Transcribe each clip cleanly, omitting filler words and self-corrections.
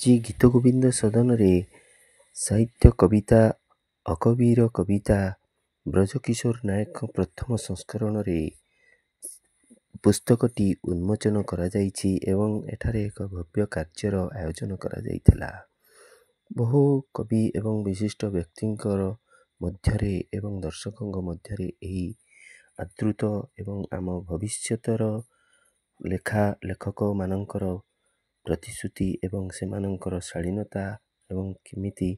जी गीतगोविंद सदन रे साहित्य कविता अकबीर कविता ब्रजकिशोर नायक प्रथम संस्करण रे पुस्तकटी उन्मोचन करा जाइछि एवं एठारे एक भव्य कार्यर आयोजन करा जाइथिला। बहु कवि एवं विशिष्ट व्यक्तिंकर मध्यरे एवं दर्शकଙ୍କ मध्यरे एही आदृत एवं आम भविष्यतर लेखक मानकर प्रतिश्रुति एवं सेमानंकर शालीनता एवं केमिति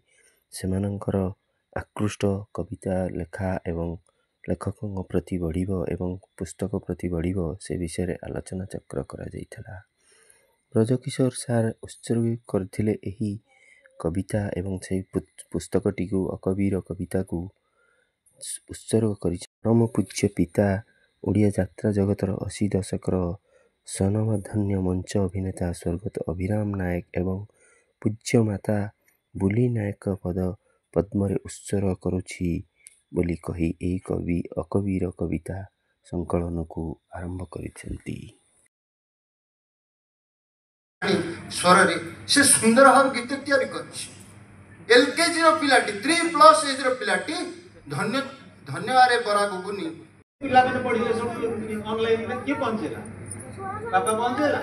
सेमानंकर आकृष्ट कविता लेखा एवं लेखकों प्रति बढ़िबो एवं पुस्तक प्रति बढ़िबो से विषय आलोचना चक्र करा जाइथिला। ब्रजकिशोर सार उत्सर्ग करथिले एही कविता एवं से पुस्तकटी को अकबीर कविता को उत्सर्ग करि परम पूज्य पिता ओडिया यात्रा जगतर 80 दशकर स्वनामधन्य मंच अभिनेता स्वर्गत अभिराम नायक एवं पूज्य माता बुली नायक पद पद्मरे उत्सर्ग करुछि बोली कही एही कवि अकबीर कविता संकलन को आरंभ करिसेंती। स्वर रे से सुंदर भाव गीत तैयारी करछि। एलकेजी रो पिलाटी 3+ एज रो पिलाटी धन्य धन्यवारे बरा गुगुनी पिला माने पढिले सब ऑनलाइन में के पहुंचेला बाबा पहुंचेला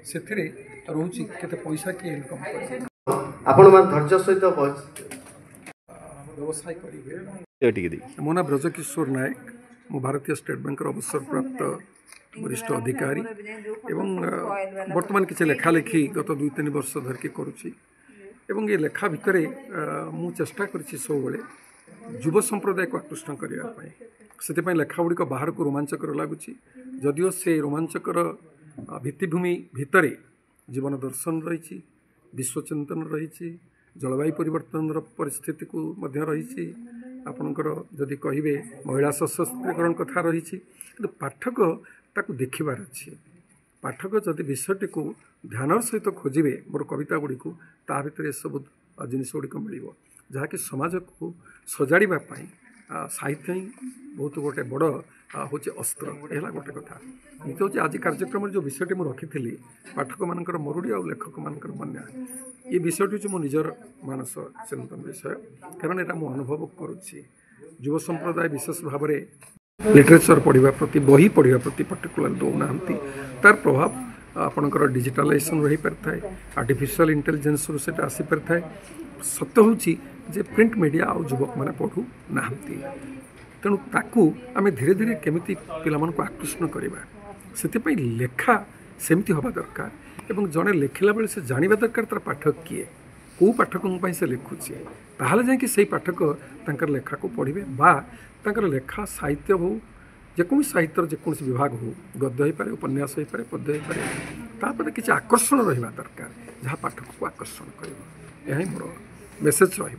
शिक्षक से रोचे केते पैसा के इनकम आपण मान धैर्य सहित व्यवसाय करेंगे। मो ना ब्रजकिशोर नायक मो भारतीय स्टेट बैंक अवसर प्राप्त वरिष्ठ अधिकारी एवं वर्तमान किसी लेखालेखी गत 2-3 वर्ष धरिकी करुच्ची एवं ये लेखा भितर मु चेष्टा करी सब युव संप्रदाय को आकृष्ट करने से लेखा गुड़िक बाहर को रोमांचकर लगुच जदिओ से रोमांचकर भित्तिभूमि भितर जीवन दर्शन रही विश्वचिंतन रही जलवायु परिवर्तन परिस्थिति को मध्य रही आपणकर जदि कहे महिला सशक्तिकरण कथा रही कि पाठक ताकू देखिबार अच्छी पाठक जदि विषयटी को ध्यान सहित खोजे मोर कविता गुड़ी को ता भीतर सब जिनिस गुड़िक मिल जहाँकि समाज को सजाड़ापी साहित्य ही बहुत गोटे बड़ हूँ अस्त्र है गोटे कथा ये हूँ आज कार्यक्रम जो विषयटी मुझे रखी पाठक मानकर मरुड़ी और लेखक मानकर बन्या ये विषयटी हूँ मो निजर मानस चिंतन विषय कारण यहाँ मुझे अनुभव करुच्ची युव संप्रदाय विशेष भाव में लिटरेचर पढ़ा प्रति बही पढ़ा प्रति पर्टिकुलर दौना तार प्रभाव आपणकर डिजिटालाइजेशन रही पारि था आर्टिफिशियल इंटेलिजेंस से आसीपारि था सत्य हूँ जे प्रिंट मीडिया आउ युवक मैंने पढ़ू ना तेणु ताकू आम धीरे धीरे केमिति पिला मानक आकृष्ण करवा से लेखा सेमती हवा दरकार एवं जड़े लिखला बेले से जानवा दरकार तार पाठक किए कौ पाठकों से लिखुचे ताहले जाकि से पाठक तांकर लेखा को पढ़े बा तांकर लेखा साहित्य हो जेको साहित्य जेको विभाग हो गद्य हो पारे उपन्यास हो पारे पद्य हो पारे किसी आकर्षण रहा दरकार जहाँ पाठक को आकर्षण कर मोर मेसेज रही।